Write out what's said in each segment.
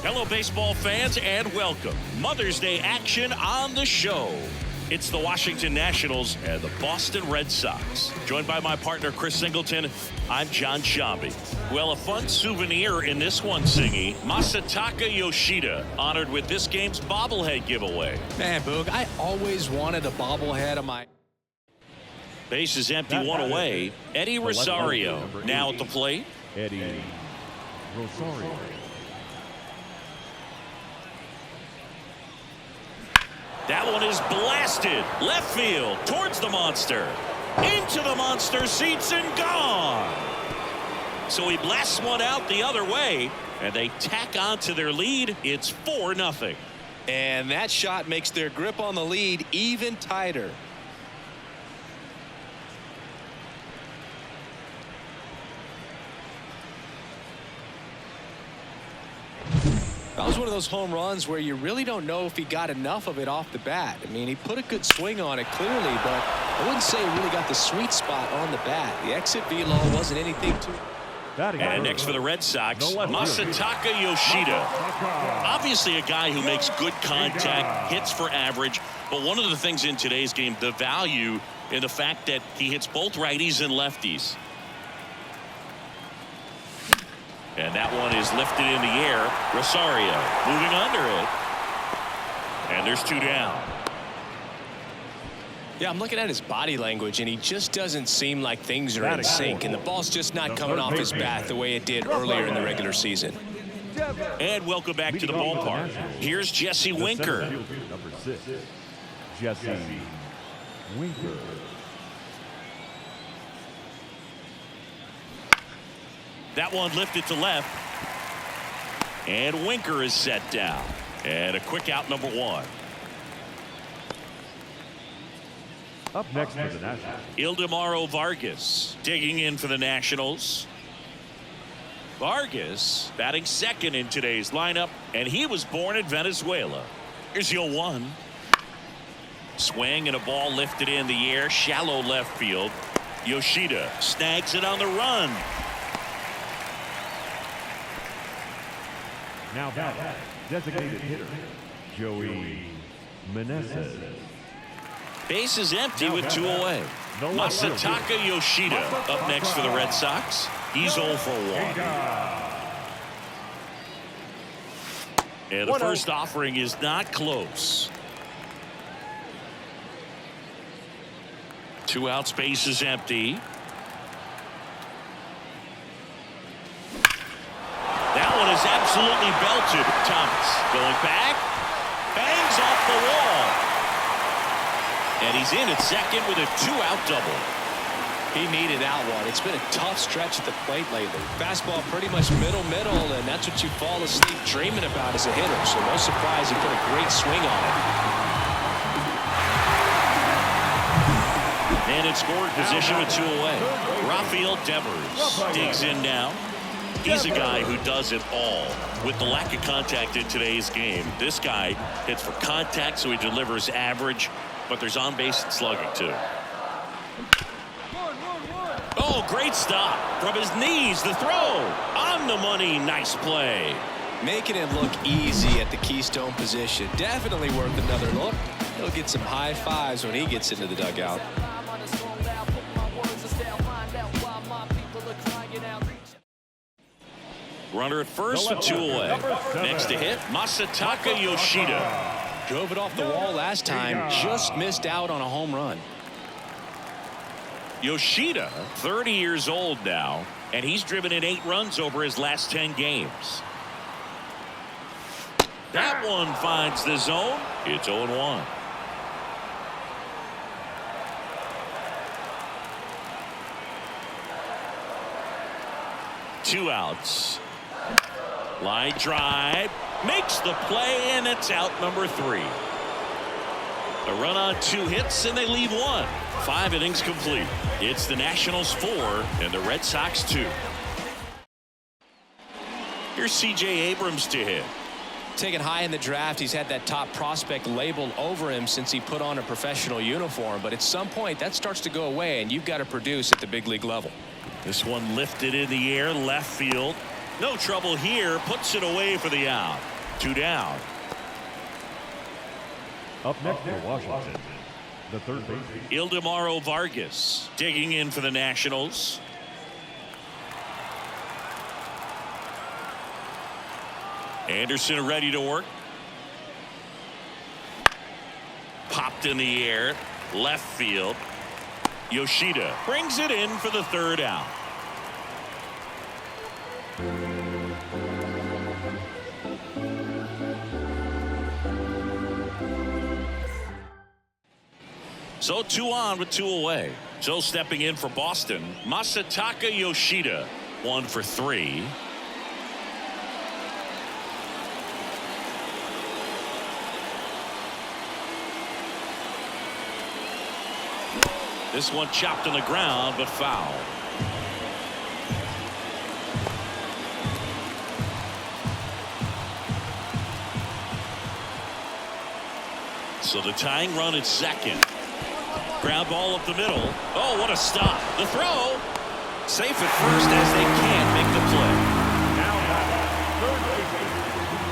Hello, baseball fans, and welcome. Mother's Day action on the show. It's the Washington Nationals and the Boston Red Sox. Joined by my partner, Chris Singleton, I'm John Shambi. Well, a fun souvenir in this one, Singy. Masataka Yoshida, honored with this game's bobblehead giveaway. Man, Boog, I always wanted a bobblehead of my... Base is empty, one away. Eddie Rosario now at the plate. Eddie Rosario. That one is blasted left field towards the monster, into the monster seats and gone. So he blasts one out the other way, and they tack on to their lead. It's 4-0. And that shot makes their grip on the lead even tighter. That was one of those home runs where you really don't know if he got enough of it off the bat. I mean, he put a good swing on it clearly, but I wouldn't say he really got the sweet spot on the bat. The exit velo wasn't anything too... And next for the Red Sox, Masataka Yoshida. Obviously a guy who makes good contact, hits for average, but one of the things in today's game, the value in the fact that he hits both righties and lefties. And that one is lifted in the air. Rosario moving under it. And there's 2 down. Yeah, I'm looking at his body language, and he just doesn't seem like things are in sync, and the ball's just not coming off his bat the way it did earlier in the regular season. And welcome back to the ballpark. Here's Jesse Winker. Number 6, Jesse Winker. That one lifted to left. And Winker is set down. And a quick out, number 1. Up next for the Nationals, Ildemaro Vargas digging in for the Nationals. Vargas batting second in today's lineup, and he was born in Venezuela. Here's 0-1. Swing and a ball lifted in the air, shallow left field. Yoshida snags it on the run. now batting, designated hitter, Joey Meneses. Base is empty with 2 away. Masataka Yoshida up next for the Red Sox. He's 0 for 1. And the first offering is not close. 2 outs, base is empty. That one is absolutely belted. Thomas going back, bangs off the wall. And he's in at second with a 2-out double. He needed that one. It's been a tough stretch at the plate lately. Fastball pretty much middle, and that's what you fall asleep dreaming about as a hitter. So no surprise he put a great swing on it. And in scoring position with 2 away. Rafael Devers digs in now. He's a guy who does it all. With the lack of contact in today's game, this guy hits for contact, so he delivers average, but there's on-base slugging too. Oh, great stop from his knees. The throw on the money. Nice play. Making it look easy at the keystone position. Definitely worth another look. He'll get some high fives when he gets into the dugout. Runner at first with 2 away. Next to hit, Masataka Yoshida. Drove it off the wall last time. Just missed out on a home run. Yoshida, 30 years old now, and he's driven in 8 runs over his last 10 games. That one finds the zone. It's 0-1. Two outs. Line drive, makes the play, and it's out number 3. A run on 2 hits, and they leave 1. 5 innings complete. It's the Nationals 4 and the Red Sox 2. Here's C.J. Abrams to hit. Taken high in the draft, he's had that top prospect labeled over him since he put on a professional uniform. But at some point, that starts to go away, and you've got to produce at the big league level. This one lifted in the air, left field. No trouble here, puts it away for the out. 2 down. Up next for Washington, the third baseman. Ildemaro Vargas digging in for the Nationals. Anderson ready to work. Popped in the air, left field. Yoshida brings it in for the 3rd out. So 2 on with 2 away. So stepping in for Boston, Masataka Yoshida, 1 for 3. This one chopped on the ground, but foul. So the tying run at second. Ground ball up the middle. Oh, what a stop. The throw. Safe at first as they can't make the play.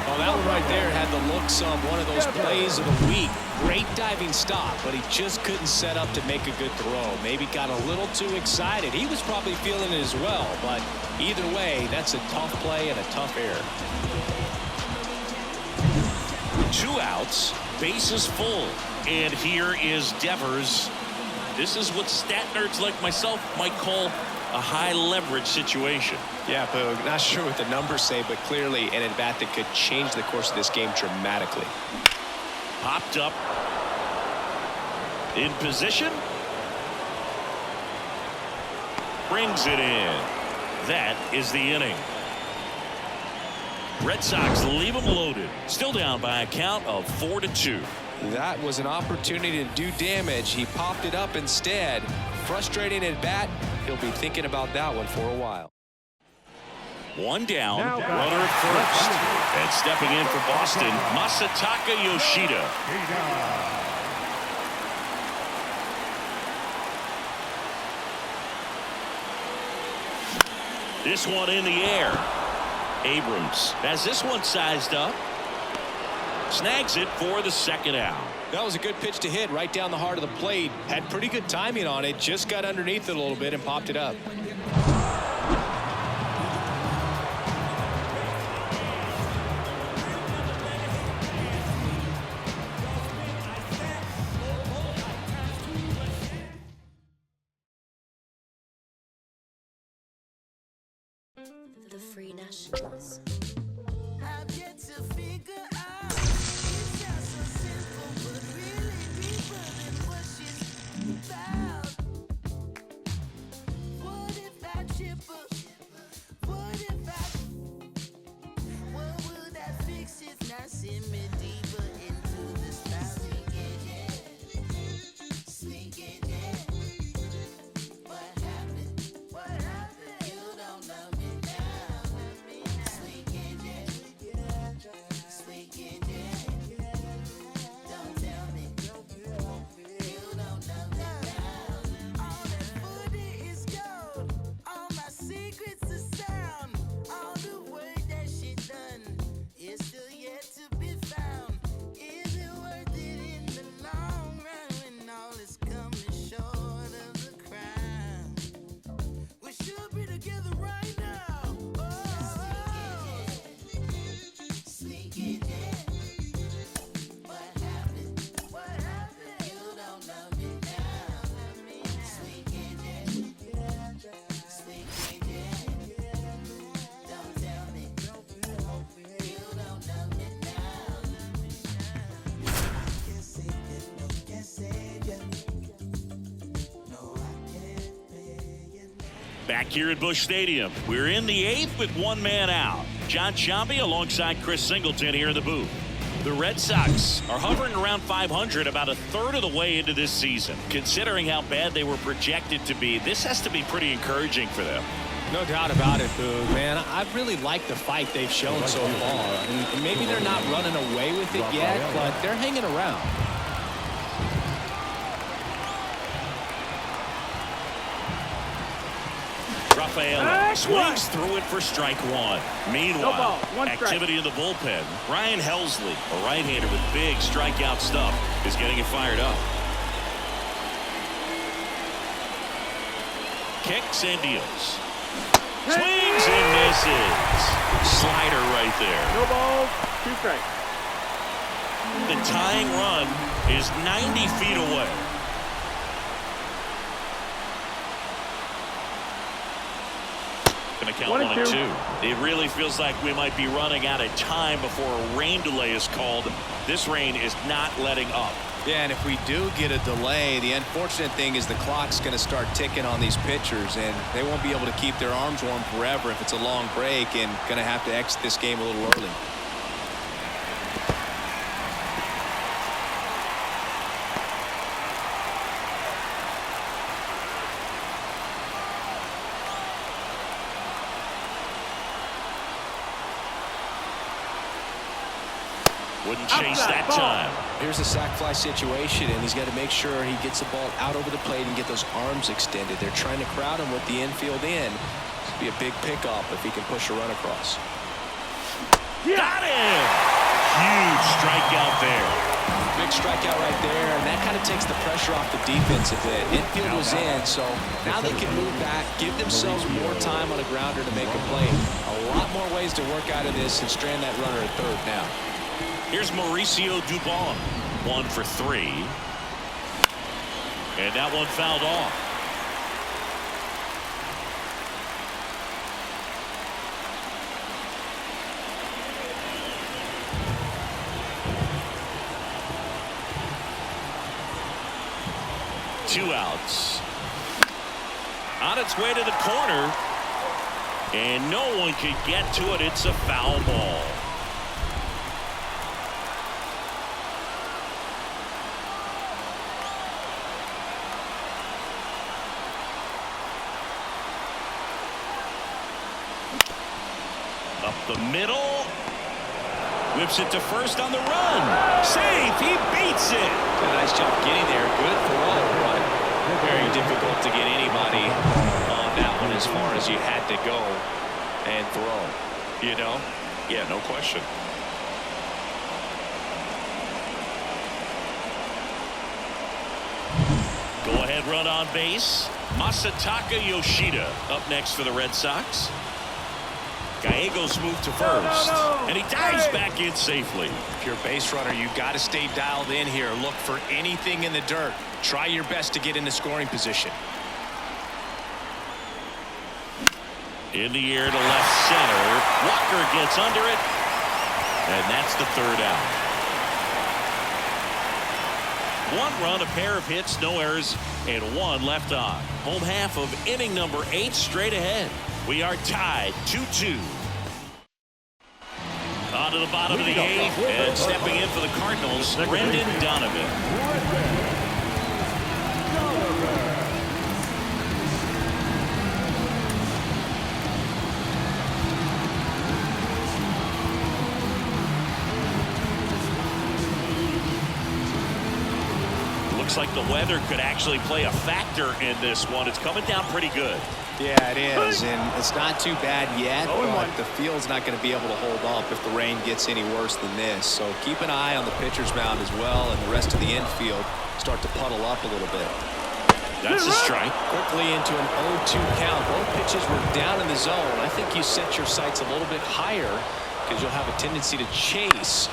Oh, that one right there had the looks of one of those plays of the week. Great diving stop, but he just couldn't set up to make a good throw. Maybe got a little too excited. He was probably feeling it as well, but either way, that's a tough play and a tough error. 2 outs, bases full, and here is Devers. This is what stat nerds like myself might call a high leverage situation. Yeah, Boog, not sure what the numbers say, but clearly an at-bat that could change the course of this game dramatically. Popped up. In position. Brings it in. That is the inning. Red Sox leave them loaded. Still down by a count of 4-2. That was an opportunity to do damage. He popped it up instead. Frustrating at bat. He'll be thinking about that one for a while. 1 down, runner at first. And stepping in for Boston, Masataka Yoshida. This one in the air. Abrams has this one sized up. Snags it for the 2nd out. That was a good pitch to hit right down the heart of the plate. Had pretty good timing on it. Just got underneath it a little bit and popped it up. The Free Nationals. I've yet to figure out. It's just so simple, but really deeper than what she's about. What if I trip up? What if what would I fix if not send me deeper into the style? Sneaking in. What happened? What happened? You don't know me now. Sneaking in. Sneaking in. Don't tell me. You don't know me now. All that footy is gold. All my secrets are sound. All the work that she done is still yet to be found. Is it worth it in the long run when all is coming short of the crown? We should be together right now. Oh, sneaking in. What happened? What happened? You don't know me now. Sneaking in. Sneaking in. Don't tell me. You don't know me now. Can't save it, no, can't save you. No, I can't pay you. Back here at Busch Stadium, we're in the 8th with 1 man out. John Sciambi alongside Chris Singleton here in the booth. The Red Sox are hovering around 500 about a third of the way into this season. Considering how bad they were projected to be, this has to be pretty encouraging for them. No doubt about it, Boog, man. I really like the fight they've shown so far. And maybe they're not running away with it yet, but they're hanging around. Drop Rafaela swings through it for strike one. Meanwhile, activity in the bullpen. Ryan Helsley, a right-hander with big strikeout stuff, is getting it fired up. Kicks and deals. Swings and misses. Slider right there. No balls, 2 strikes. The tying run is 90 feet away. Going to count 1 and 2. It really feels like we might be running out of time before a rain delay is called. This rain is not letting up. Yeah, and if we do get a delay, the unfortunate thing is the clock's going to start ticking on these pitchers, and they won't be able to keep their arms warm forever if it's a long break, and going to have to exit this game a little early. Wouldn't chase that time. Here's a sac fly situation, and he's got to make sure he gets the ball out over the plate and get those arms extended. They're trying to crowd him with the infield in. It'd be a big pickoff if he can push a run across. Got him! Huge strikeout there. Big strikeout right there, and that kind of takes the pressure off the defense a bit. Infield was in, so now they can move back, give themselves more time on a grounder to make a play. A lot more ways to work out of this and strand that runner at third now. Here's Mauricio Dubon, 1 for 3. And that one fouled off. Two outs. On its way to the corner. And no one could get to it. It's a foul ball. Up the middle. Whips it to first on the run. Safe. He beats it. A nice job getting there. Good throw, but very difficult to get anybody on that one as far as you had to go and throw. You know? Yeah, no question. Go ahead run on base. Masataka Yoshida up next for the Red Sox. Gallegos moved to first, and he dives back in safely. If you're a base runner, you've got to stay dialed in here. Look for anything in the dirt. Try your best to get into scoring position. In the air to left center. Walker gets under it, and that's the third out. 1 run, a pair of hits, no errors, and 1 left on. Home half of inning number 8 straight ahead. We are tied 2-2. On to the bottom of the 8th, and stepping in for the Cardinals, Brendan Donovan. Looks like the weather could actually play a factor in this one. It's coming down pretty good. Yeah, it is, and it's not too bad yet, but the field's not going to be able to hold up if the rain gets any worse than this. So keep an eye on the pitcher's mound as well, and the rest of the infield start to puddle up a little bit. That's a strike. Quickly into an 0-2 count. Both pitches were down in the zone. I think you set your sights a little bit higher because you'll have a tendency to chase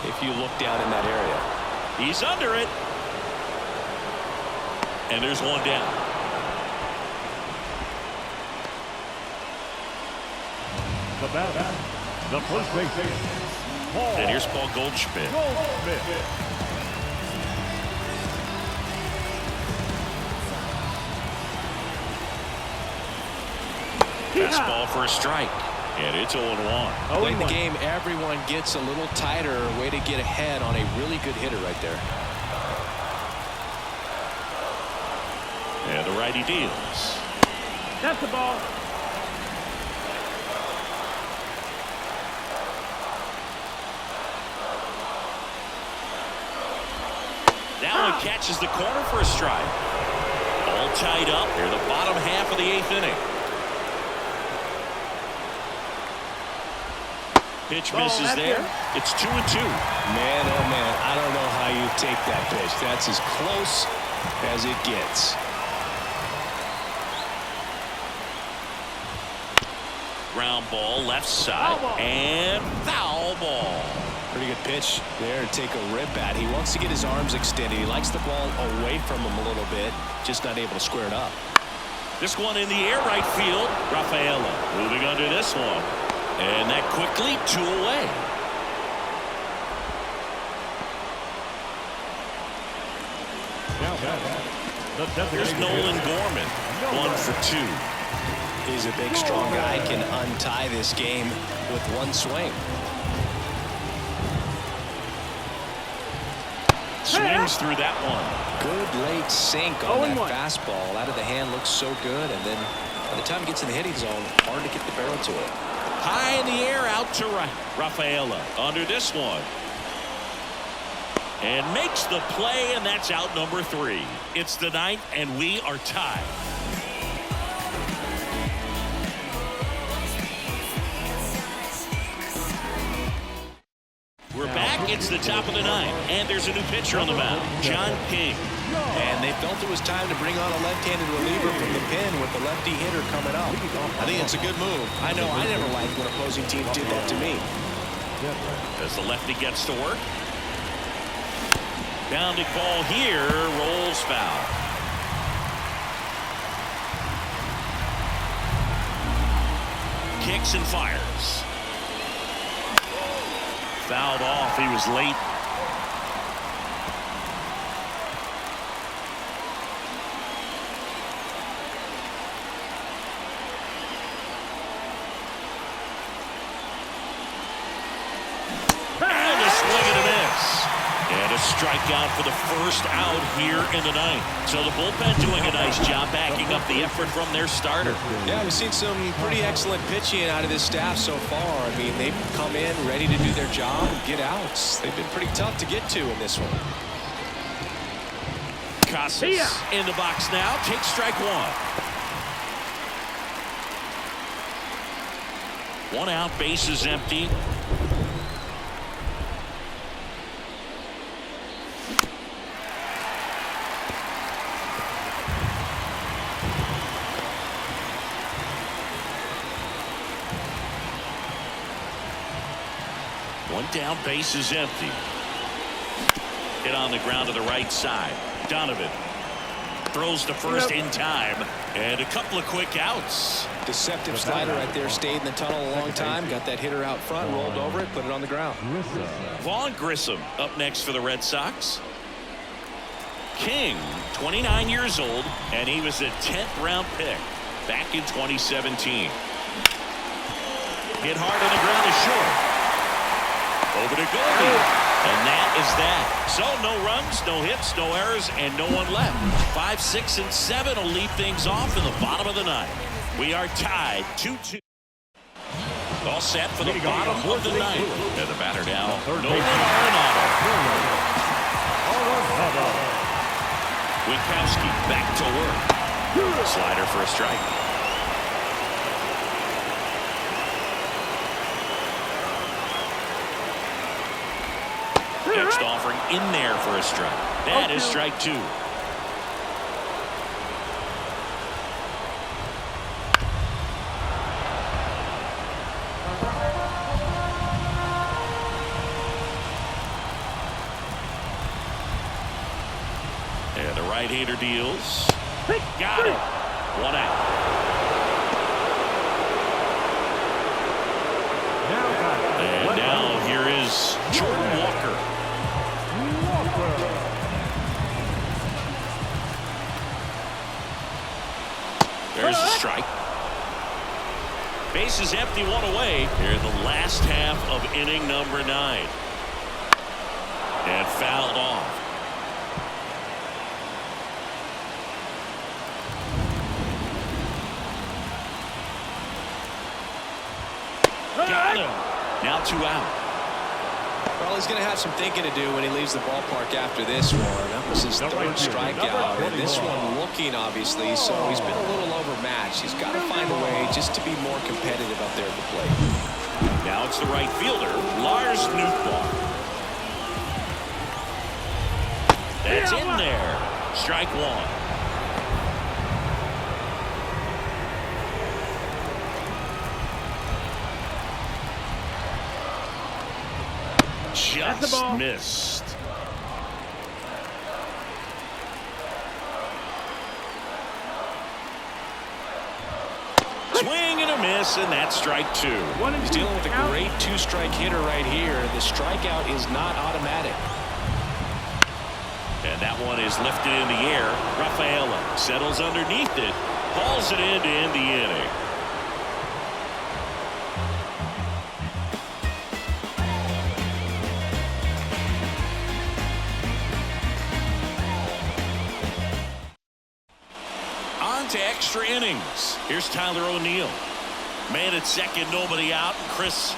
if you look down in that area. He's under it. And there's one down. The batter, the first baseman, Paul. And here's Paul Goldschmidt. Fastball for a strike. And it's 0-1. Late in the game, everyone gets a little tighter. A way to get ahead on a really good hitter right there. And the righty deals. That's the ball. That one catches the corner for a strike. All tied up here, the bottom half of the 8th inning. Pitch Ball, misses that's there. it. It's 2-2. Man, oh man, I don't know how you take that pitch. That's as close as it gets. Ground ball left side Foul ball. and foul ball. Pretty good pitch there to take a rip at. He wants to get his arms extended. He likes the ball away from him a little bit, just not able to square it up. This one in the air right field. Rafaela moving under this one. And that quickly 2 away. Now batting, the There's designated Nolan hitter. Gorman. 1 for 2. He's a big, strong guy. Can untie this game with one swing. Swings through that one. Good late sink on that 0-1. fastball. Out of the hand, looks so good. And then by the time it gets in the hitting zone, hard to get the barrel to it. High in the air out to right. Rafaela under this one. And makes the play, and that's out number 3. It's the 9th, and we are tied. We're back. It's the top of the 9th, and there's a new pitcher on the mound, John King. And they felt it was time to bring on a left-handed reliever from the pen with the lefty hitter coming up. I think it's a good move. I know I never liked when opposing teams did that to me. As the lefty gets to work. Bounding ball here, rolls foul. Kicks and fires. Fouled off. He was late. And a swing and a miss. And a strikeout for the first out here in the 9th. So the bullpen doing a nice job backing up the effort from their starter. Yeah, we've seen some pretty excellent pitching out of this staff so far. I mean, they've come in ready to do their job and get outs. They've been pretty tough to get to in this one. Casas in the box now. Takes strike 1. 1 out, bases empty. One down, base is empty. Hit on the ground to the right side. Donovan throws to first in time. And a couple of quick outs. Deceptive slider right there. Stayed in the tunnel a long time. Got that hitter out front. Rolled over it. Put it on the ground. Vaughn Grissom up next for the Red Sox. King, 29 years old, and he was a 10th round pick back in 2017. Hit hard on the ground is short. Over to Goldie. And that is that. So no runs, no hits, no errors, and no one left. 5, 6, and 7 will lead things off in the bottom of the 9th. We are tied 2-2. All set for the bottom of the 9th. And the batter now, Nolan Arenado. Winkowski back to work. Slider for a strike. Next offering in there for a strike. That is strike 2. And the right-hander deals. Got it. 1 out. And now here is Jordan Walker. There's a strike. Base is empty, 1 away here in the last half of inning number 9. And fouled off. Got him. Now 2 out. Well, he's going to have some thinking to do when he leaves the ballpark after this one. That was his 3rd strikeout, and this one looking, obviously, so he's been a little overmatched. He's got to find a way just to be more competitive up there at the plate. Now towards the right fielder, Lars Nootbaar. That's in there. Strike one. Just missed. Swing and a miss, and that's strike two. He's dealing with a great two-strike hitter right here. The strikeout is not automatic. And that one is lifted in the air. Rafaela settles underneath it, hauls it in to end the inning. On to extra innings. Here's Tyler O'Neill. Man at second, nobody out. And Chris,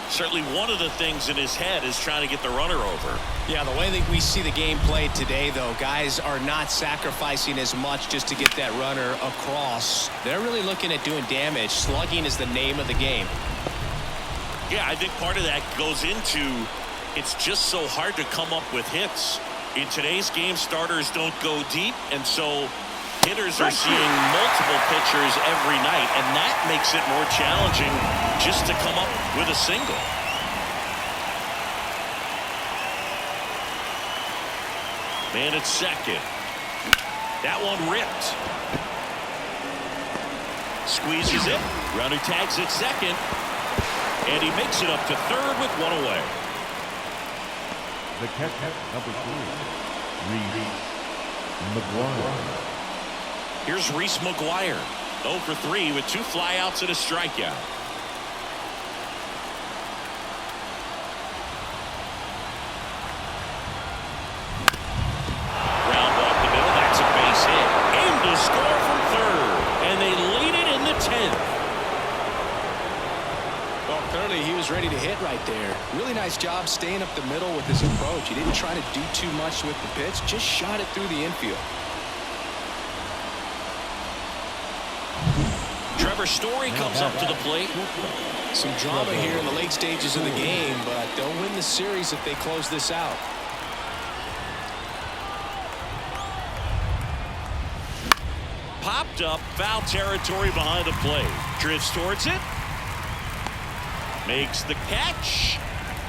certainly one of the things in his head is trying to get the runner over. Yeah, the way that we see the game played today, though, guys are not sacrificing as much just to get that runner across. They're really looking at doing damage. Slugging is the name of the game. Yeah, I think part of that goes into it's just so hard to come up with hits. In today's game, starters don't go deep, and so hitters are seeing multiple pitchers every night, and that makes it more challenging just to come up with a single. Man at second. That one ripped. Squeezes it. Runner tags at second. And he makes it up to third with one away. The catcher, number 3, Reese McGuire. Here's Reese McGuire. 0 for 3 with 2 flyouts and a strikeout. Ground off the middle. That's a base hit. Aim to score from third. And they lead it in the 10th. Well, clearly he was ready to hit right there. Really nice job staying up the middle with his approach. He didn't try to do too much with the pitch. Just shot it through the infield. Trevor Story comes up to the plate. Some drama here in the late stages of the game, but they'll win the series if they close this out. Popped up, foul territory behind the plate. Drifts towards it. Makes the catch.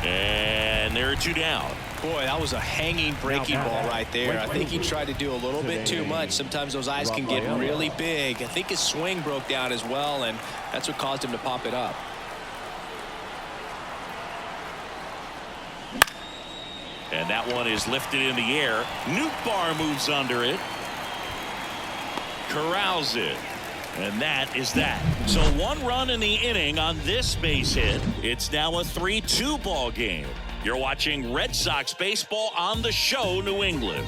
And there are 2 down. Boy, that was a hanging breaking ball right there. I think he tried to do a little bit too much. Sometimes those eyes can get really big. I think his swing broke down as well, and that's what caused him to pop it up. And that one is lifted in the air. Nootbaar moves under it. Corrals it. And that is that. So 1 run in the inning on this base hit. It's now a 3-2 ball game. You're watching Red Sox baseball on the show, New England.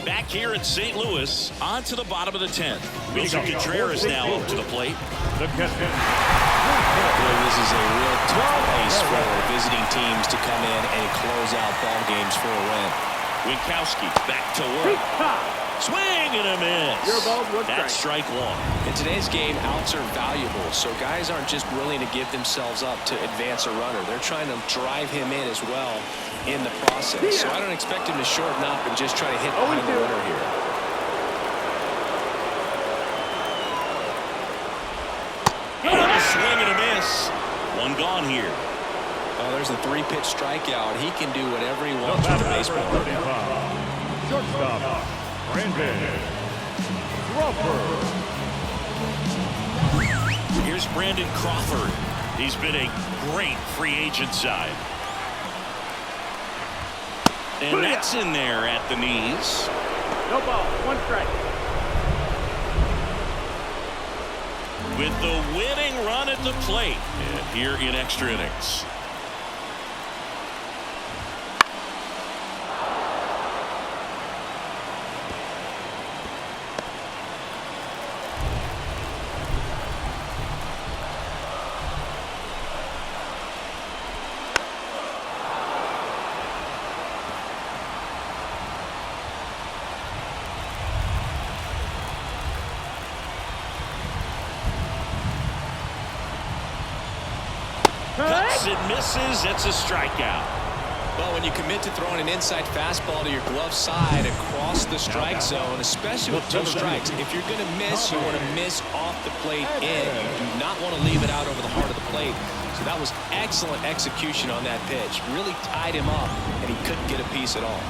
Back here in St. Louis, on to the bottom of the 10th. Wilson Contreras now up to the plate. The catcher. Boy, this is a real tough place for visiting teams to come in and close out ball games for a win. Winkowski back to work. Swing and a miss. That's strike one. In today's game, outs are valuable, so guys aren't just willing to give themselves up to advance a runner. They're trying to drive him in as well in the process. So I don't expect him to shorten up and just try to hit behind the runner here. And a swing and a miss. One gone here. Oh, there's a 3-pitch strikeout. He can do whatever he wants with the baseball. Shortstop, Brandon Crawford. Here's Brandon Crawford. He's been a great free agent side. And that's in there at the knees. No ball, 1 strike. With the winning run at the plate. And here in extra innings. it misses. It's a strikeout. Well, when you commit to throwing an inside fastball to your glove side across the strike zone, especially with 2 strikes, if you're going to miss, you want to miss off the plate in. You do not want to leave it out over the heart of the plate. So that was excellent execution on that pitch. Really tied him up, and he couldn't get a piece at all.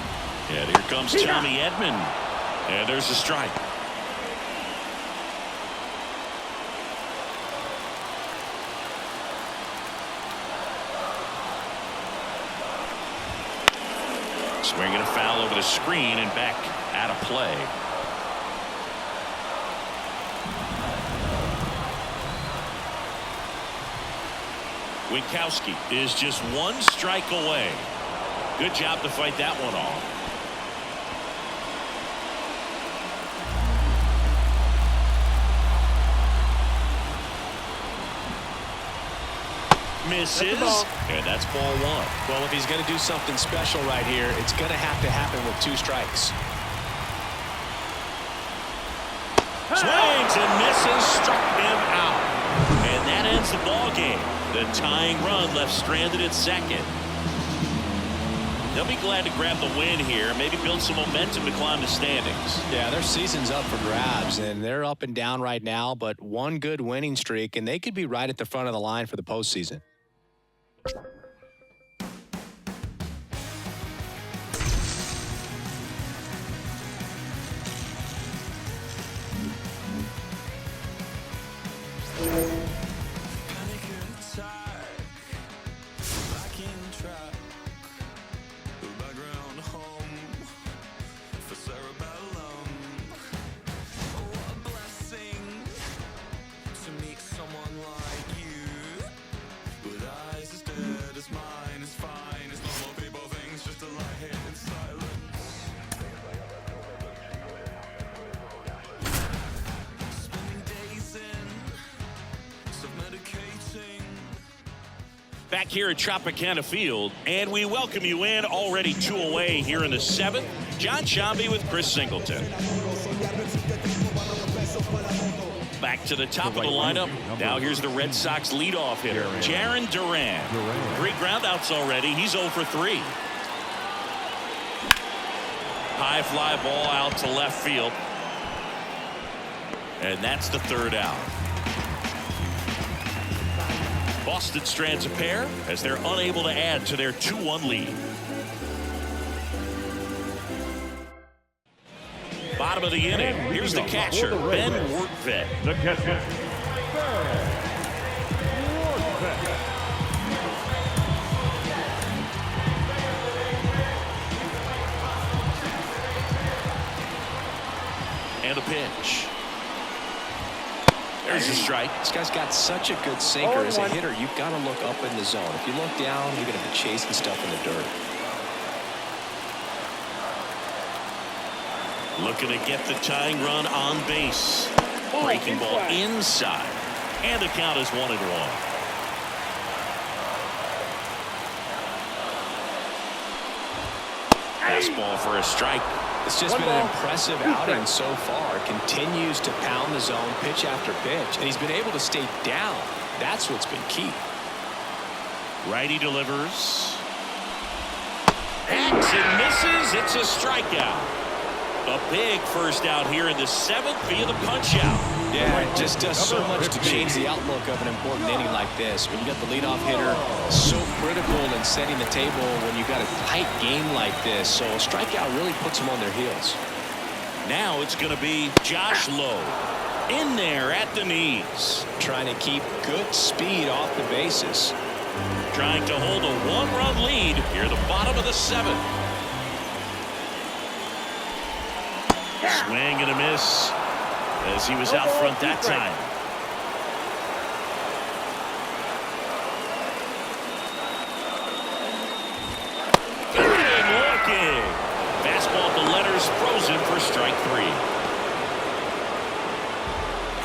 And here comes Tommy Edman. And there's a strike. Swinging a foul over the screen and back out of play. Winkowski is just 1 strike away. Good job to fight that one off. Misses, and that's ball 1. Well, if he's going to do something special right here, it's going to have to happen with 2 strikes. Swings and misses, struck him out. And that ends the ball game. The tying run left stranded at second. They'll be glad to grab the win here, maybe build some momentum to climb the standings. Yeah, their season's up for grabs, and they're up and down right now, but 1 good winning streak, and they could be right at the front of the line for the postseason. Back here at Tropicana Field, and we welcome you in. Already 2 away here in the 7th. John Shambi with Chris Singleton. Back to the top of the lineup. Now here's the Red Sox leadoff hitter, Jarren Duran. 3 groundouts already. He's 0 for 3. High fly ball out to left field. And that's the 3rd out. Boston strands a pair as they're unable to add to their 2-1 lead. Bottom of the inning. Here's the catcher, Ben Workvet. The catcher, Ben Workvet. And a pitch. There's a strike. This guy's got such a good sinker. As a hitter, you've got to look up in the zone. If you look down, you're going to be chasing stuff in the dirt. Looking to get the tying run on base. Breaking ball inside. And the count is 1-1. Fastball for a strike. It's just been an impressive outing so far. Continues to pound the zone pitch after pitch, and he's been able to stay down. That's what's been key. Righty delivers. Hacks and misses. It's a strikeout. A big first out here in the 7th via the punch out. Yeah, it just does so much to change the outlook of an important inning like this. When you got the leadoff hitter, so critical in setting the table when you got a tight game like this. So a strikeout really puts them on their heels. Now it's going to be Josh Lowe in there at the knees. Trying to keep good speed off the bases. Trying to hold a 1-run lead here at the bottom of the 7th. Swing and a miss as he was out front that time. Good looking. Fastball at the letters, frozen for strike 3.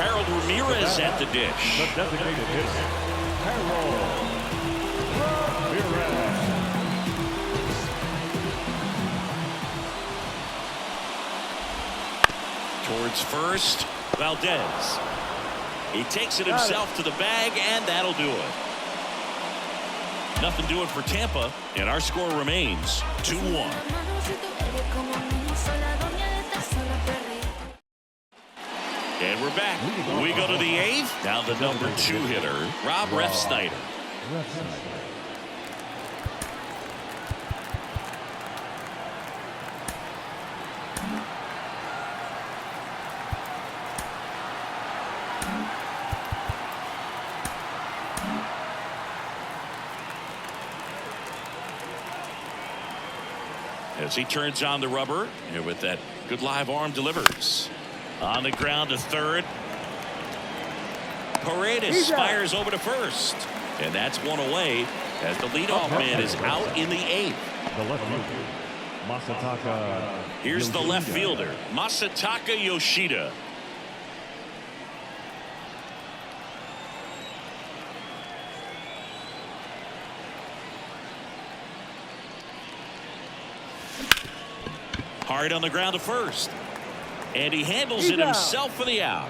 Harold Ramirez at the dish. The designated hitter, Harold Ramirez. Towards first, Valdez. He takes it himself to the bag, and that'll do it. Nothing doing for Tampa, and our score remains 2-1. And we're back. We go to the 8th. Now the number 2 hitter, Rob Refsnyder. As he turns on the rubber, and with that good live arm delivers. On the ground to third. Paredes fires over to first. And that's one away as the leadoff man is out in the 8th. The left fielder, Masataka. Here's the left fielder, Masataka Yoshida. Hard on the ground to first. And he handles it himself for the out.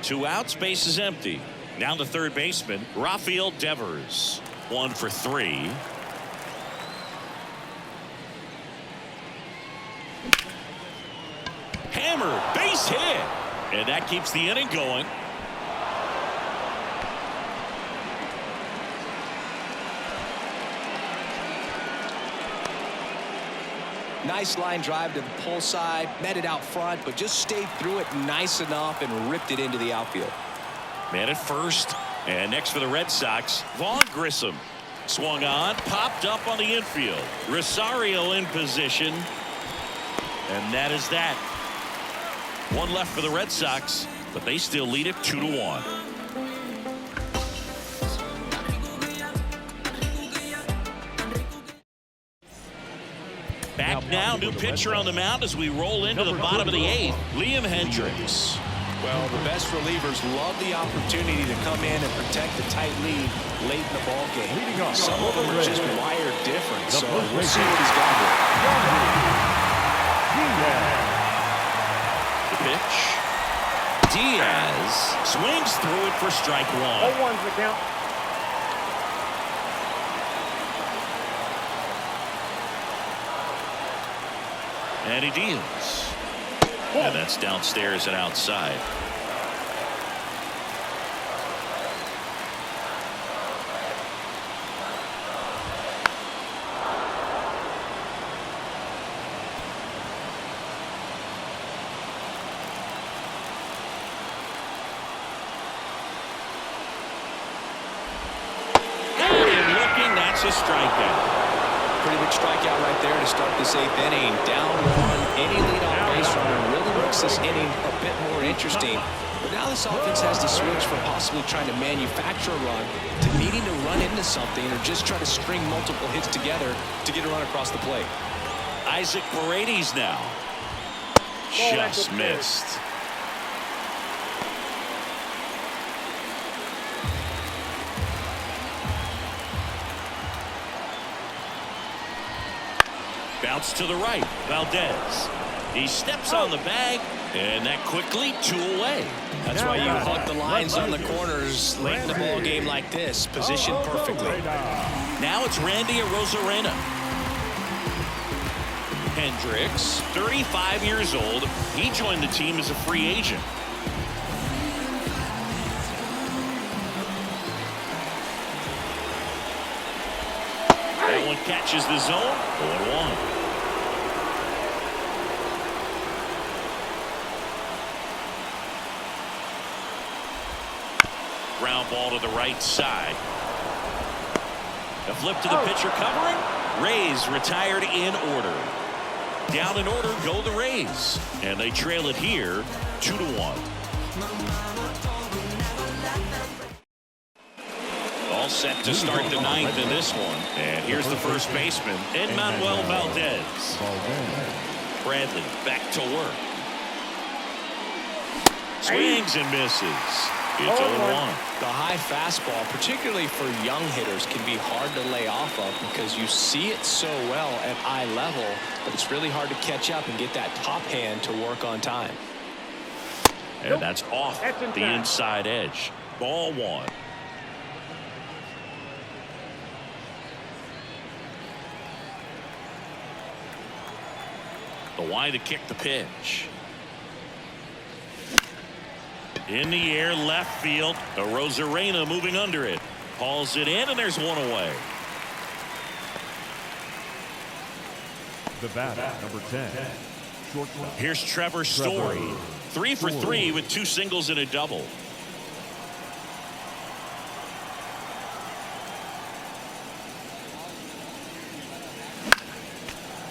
Two outs, base is empty. Now the third baseman, Rafael Devers. 1 for 3. Hammer, base hit. And that keeps the inning going. Nice line drive to the pull side, met it out front, but just stayed through it nice enough and ripped it into the outfield. Man at first, and next for the Red Sox, Vaughn Grissom. Swung on, popped up on the infield. Rosario in position, and that is that. One left for the Red Sox, but they still lead it 2-1. Back now, new pitcher on the mound as we roll into the bottom of the 8th, Liam Hendricks. Well, the best relievers love the opportunity to come in and protect the tight lead late in the ball game. Some of them are just wired different, so we'll see what he's got here. The pitch. Diaz swings through it for strike 1. 0-1's the count. And he deals. And that's downstairs and outside. And looking, that's a strikeout. Pretty big strikeout right there to start this 8th inning. Down 1, any leadoff base runner really makes this inning a bit more interesting. But now this offense has to switch from possibly trying to manufacture a run to needing to run into something or just try to string multiple hits together to get a run across the plate. Isaac Paredes now. Just missed. Bounce to the right, Valdez. He steps on the bag, and that quickly 2 away. That's why you hug the lines on the corners late in the ball game like this, positioned perfectly. Now it's Randy Arozarena. Hendricks, 35 years old. He joined the team as a free agent. That one catches the zone. 0-1. Ground ball to the right side. A flip to the pitcher covering. Rays retired in order. Down in order go the Rays. And they trail it here 2-1. All set to start the 9th in this one. And here's the first baseman, Manuel Valdez. Bradley back to work. Swings and misses. It's 0-1. The high fastball, particularly for young hitters, can be hard to lay off of because you see it so well at eye level, but it's really hard to catch up and get that top hand to work on time. And that's off the inside edge. Ball one. The wide to kick the pitch. In the air, left field. The Rosarena moving under it. Hauls it in, and there's one away. The batter, number 10. Shortstop. Here's Trevor Story. 3 for 3 with 2 singles and a double.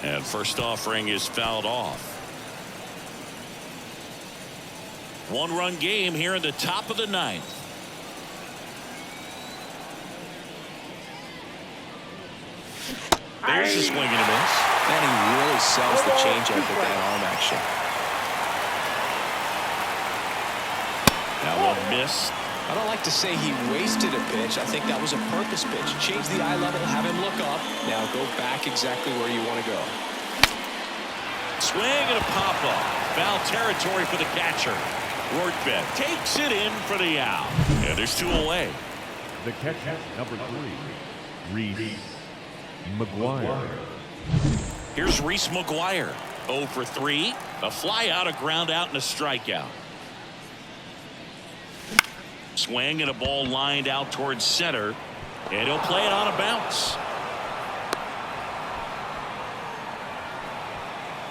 And first offering is fouled off. 1-run game here in the top of the 9th. There's a swing and a miss. And he really sells the changeup with that arm action. That one missed. I don't like to say he wasted a pitch. I think that was a purpose pitch. Change the eye level, have him look up. Now go back exactly where you want to go. Swing and a pop-up. Foul territory for the catcher. Rortvedt takes it in for the out. And there's 2 away. The catcher, number 3. Reese McGuire. Here's Reese McGuire. 0 for 3. A fly out, a ground out, and a strikeout. Swing and a ball lined out towards center. And he'll play it on a bounce.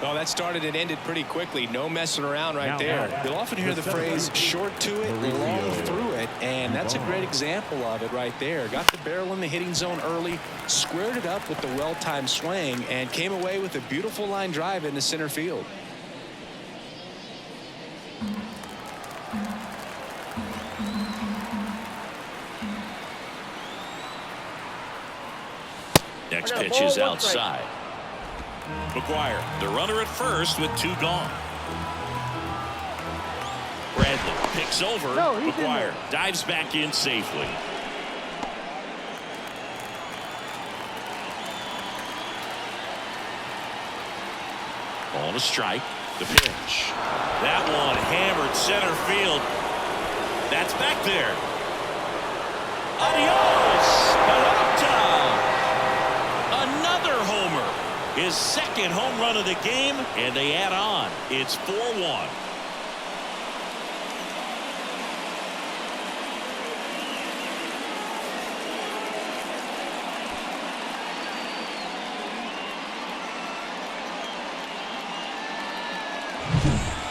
Well, that started and ended pretty quickly. No messing around right there. You'll often hear the phrase short to it, long through it, and that's a great example of it right there. Got the barrel in the hitting zone early, squared it up with the well-timed swing, and came away with a beautiful line drive into center field. Next pitch is outside. McGuire, the runner at first with 2 gone. Bradley picks over. McGuire dives back in safely. On a strike. The pitch. That one hammered center field. That's back there. Adios. Another homer. His second home run of the game, and they add on. It's 4-1.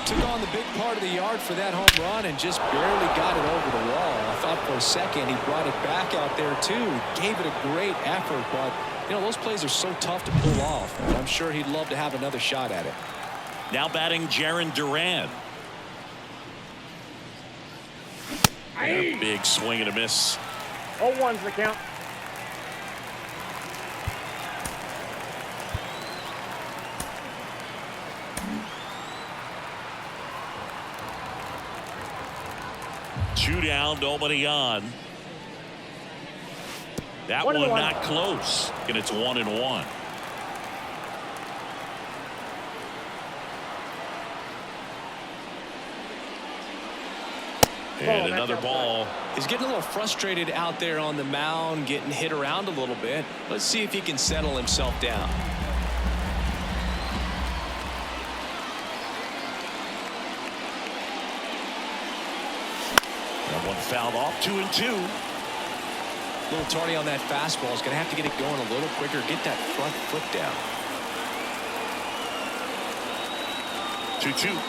Took on the big part of the yard for that home run and just barely got it over the wall. I thought for a second he brought it back out there too. Gave it a great effort, but you know, those plays are so tough to pull off. And I'm sure he'd love to have another shot at it. Now batting Jaron Duran. A big swing and a miss. 0-1's the count. Two down, nobody on. That 1-1. one not close, and it's 1-1. And another ball. He's getting a little frustrated out there on the mound, getting hit around a little bit. Let's see if he can settle himself down. That one fouled off. 2-2. A little tardy on that fastball. He's going to have to get it going a little quicker. Get that front foot down. 2-2.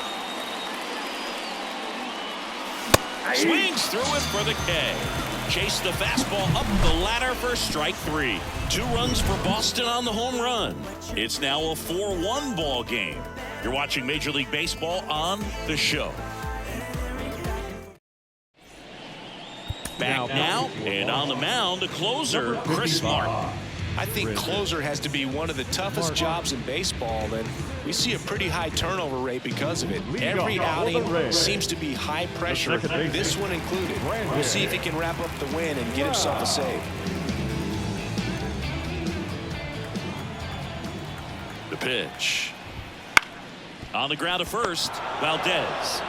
Swings through it for the K. Chase the fastball up the ladder for strike 3. 2 runs for Boston on the home run. It's now a 4-1 ball game. You're watching Major League Baseball on The Show. Back now, and on the mound, the closer, Chris Martin. I think closer has to be one of the toughest jobs in baseball, and we see a pretty high turnover rate because of it. Every outing seems to be high pressure, this one included. We'll see if he can wrap up the win and get himself a save. The pitch. On the ground to first, Valdez.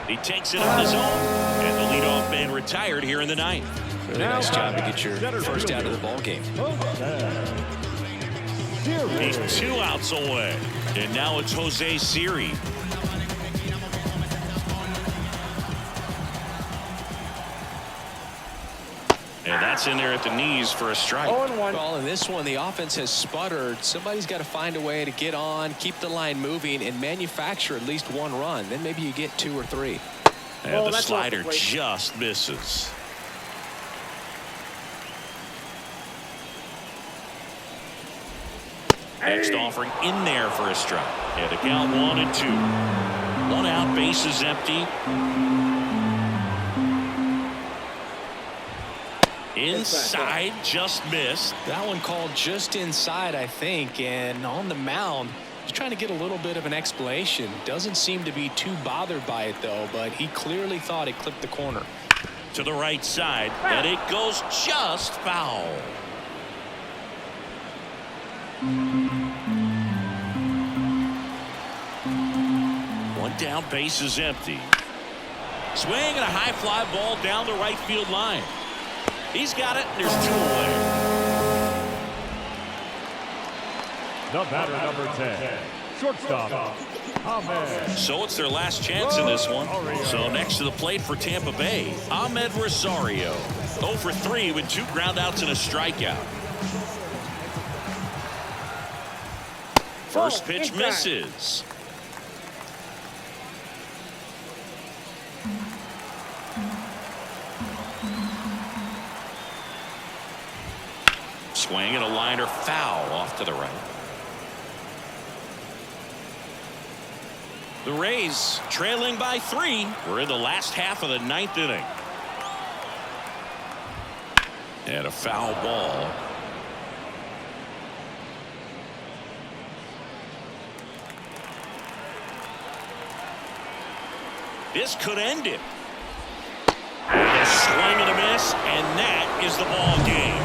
He takes it on his own, and the leadoff man retired here in the ninth. Really nice job to get your first out of the ball game. He's 2 outs away, and now it's Jose Siri. And that's in there at the knees for a strike. 0-1. Well, in this one, the offense has sputtered. Somebody's got to find a way to get on, keep the line moving, and manufacture at least 1 run. Then maybe you get 2 or 3. And Oh, the that's off the slider plate. just misses. Next offering in there for a strike. And a count 1-2. 1 out, bases empty. Inside, just missed. That one called just inside, I think, and on the mound, he's trying to get a little bit of an explanation. Doesn't seem to be too bothered by it, though, but he clearly thought it clipped the corner. To the right side, and it goes just foul. One down, base is empty. Swing and a high fly ball down the right field line. He's got it, and there's 2 away. The batter, number 10, shortstop, Ahmed. So it's their last chance in this one. So next to the plate for Tampa Bay, Ahmed Rosario. 0 for 3 with 2 groundouts and a strikeout. First pitch misses. Swing and a liner foul off to the right. The Rays trailing by 3. We're in the last half of the 9th inning. And a foul ball. This could end it. A swing and a miss, and that is the ball game.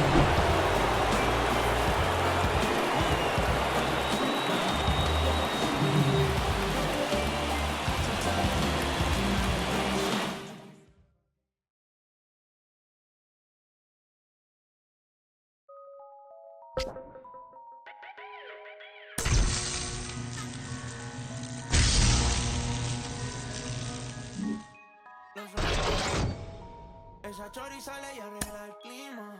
Esa chori sale y arregla el clima.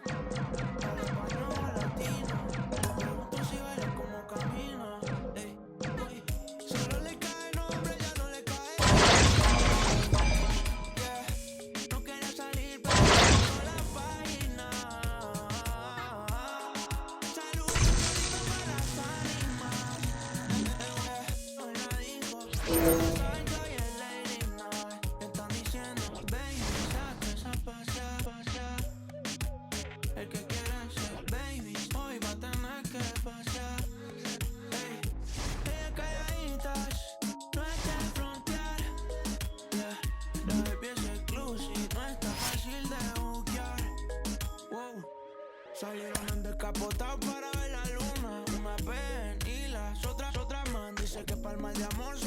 Al español latino. Le pregunto si baila como camina. Ey, uy, solo le cae nombre, ya no le cae. Yeah, no quería salir, pero no la página. Salud, para las ánimas. No la dijo. Saben que hoy es Lady Night. Están diciendo, baby, saca esa pasa. El que quiera ser baby, hoy va a tener que pasar. Ey, ella calladitas, no hay que frontear. Yeah, la baby es exclusive, no está fácil de buquear. Wow, salieron en descapotado para ver la luna. Una ven y las otras más. Dice que para el mal de amor